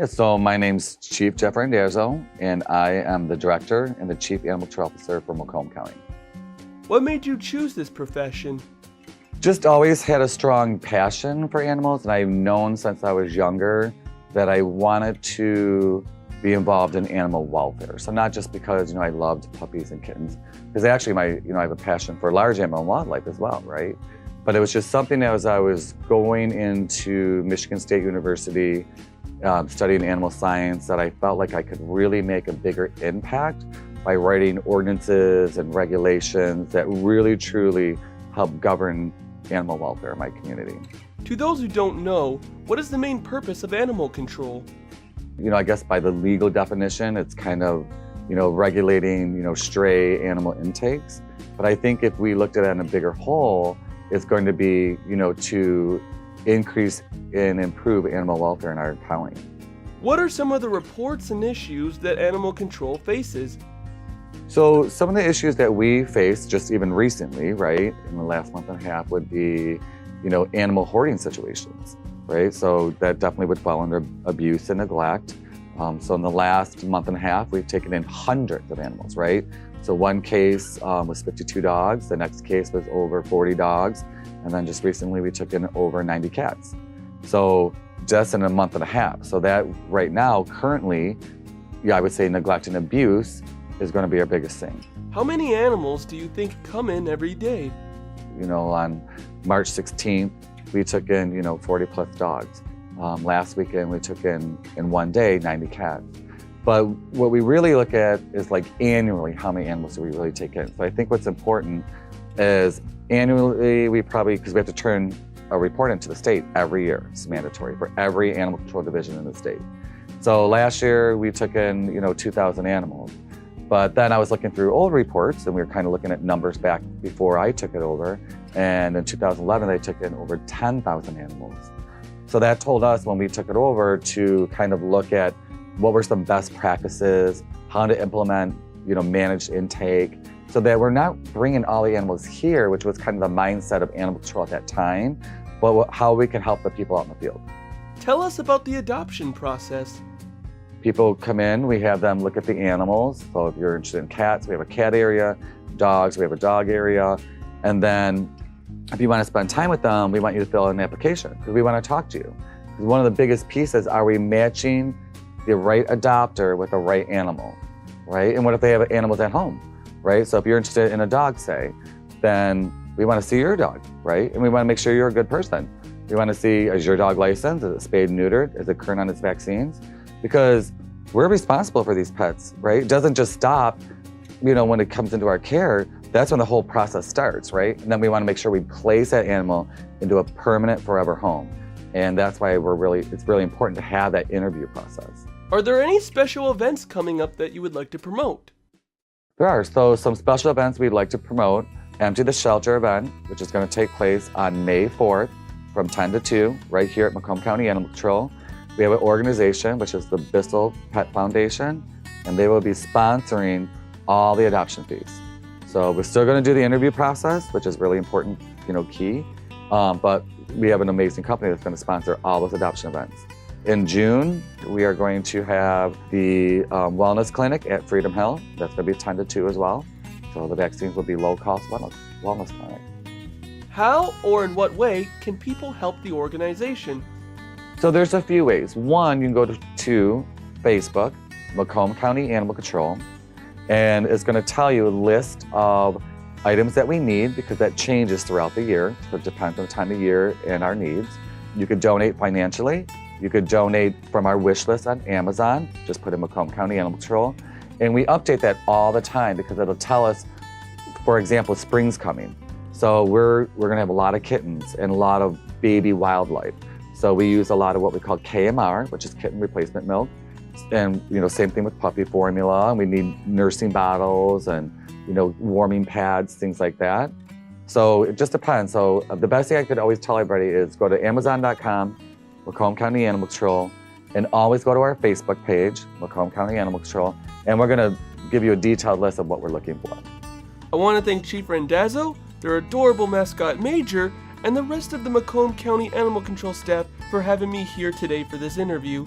Yeah, so my name's Chief Jeff Randazzo, and I am the Director and the Chief Animal Control Officer for Macomb County. What made you choose this profession? Just always had a strong passion for animals, and I've known since I was younger that I wanted to be involved in animal welfare. So not just because, I loved puppies and kittens, because actually I have a passion for large animal and wildlife as well, right? But it was just something as I was going into Michigan State University, studying animal science, that I felt like I could really make a bigger impact by writing ordinances and regulations that really truly help govern animal welfare in my community. To those who don't know, what is the main purpose of animal control? I guess by the legal definition, it's kind of, regulating, stray animal intakes. But I think if we looked at it in a bigger whole, it's going to be, to increase and improve animal welfare in our county. What are some of the reports and issues that animal control faces? So some of the issues that we face just even recently, right, in the last month and a half would be, animal hoarding situations, right? So that definitely would fall under abuse and neglect. So in the last month and a half, we've taken in hundreds of animals, right? So one case was 52 dogs, the next case was over 40 dogs, and then just recently we took in over 90 cats. So just in a month and a half. So that right now, currently, I would say neglect and abuse is going to be our biggest thing. How many animals do you think come in every day? On March 16th, we took in, 40 plus dogs. Last weekend, we took in one day, 90 cats. But what we really look at is like annually, how many animals do we really take in? So I think what's important is annually, because we have to turn a report into the state every year. It's mandatory for every animal control division in the state. So last year, we took in, 2,000 animals. But then I was looking through old reports, and we were kind of looking at numbers back before I took it over. And in 2011, they took in over 10,000 animals. So that told us when we took it over to kind of look at what were some best practices, how to implement, managed intake, so that we're not bringing all the animals here, which was kind of the mindset of animal control at that time, but how we can help the people out in the field. Tell us about the adoption process. People come in, we have them look at the animals. So if you're interested in cats, we have a cat area, dogs, we have a dog area. And then if you want to spend time with them, we want you to fill out an application because we want to talk to you. Because one of the biggest pieces, are we matching the right adopter with the right animal, right? And what if they have animals at home, right? So if you're interested in a dog, say, then we want to see your dog, right? And we want to make sure you're a good person. We want to see, is your dog licensed? Is it spayed and neutered? Is it current on its vaccines? Because we're responsible for these pets, right? It doesn't just stop, when it comes into our care. That's when the whole process starts, right? And then we want to make sure we place that animal into a permanent forever home. And that's why it's really important to have that interview process. Are there any special events coming up that you would like to promote? There are. So some special events we'd like to promote. Empty the Shelter event, which is going to take place on May 4th from 10 to 2, right here at Macomb County Animal Control. We have an organization, which is the Bissell Pet Foundation, and they will be sponsoring all the adoption fees. So we're still going to do the interview process, which is really important, key. But we have an amazing company that's going to sponsor all those adoption events. In June, we are going to have the wellness clinic at Freedom Hill. That's going to be 10 to 2 as well. So the vaccines will be low-cost wellness clinic. How or in what way can people help the organization? So there's a few ways. One, you can go to Facebook, Macomb County Animal Control, and it's going to tell you a list of items that we need, because that changes throughout the year. So it depends on the time of year and our needs. You could donate financially. You could donate from our wish list on Amazon. Just put in Macomb County Animal Control. And we update that all the time because it'll tell us, for example, spring's coming. So we're going to have a lot of kittens and a lot of baby wildlife. So we use a lot of what we call KMR, which is kitten replacement milk. And, same thing with puppy formula. And we need nursing bottles and, warming pads, things like that. So it just depends. So the best thing I could always tell everybody is go to Amazon.com, Macomb County Animal Control, and always go to our Facebook page, Macomb County Animal Control, and we're going to give you a detailed list of what we're looking for. I want to thank Chief Randazzo, their adorable mascot Major, and the rest of the Macomb County Animal Control staff for having me here today for this interview.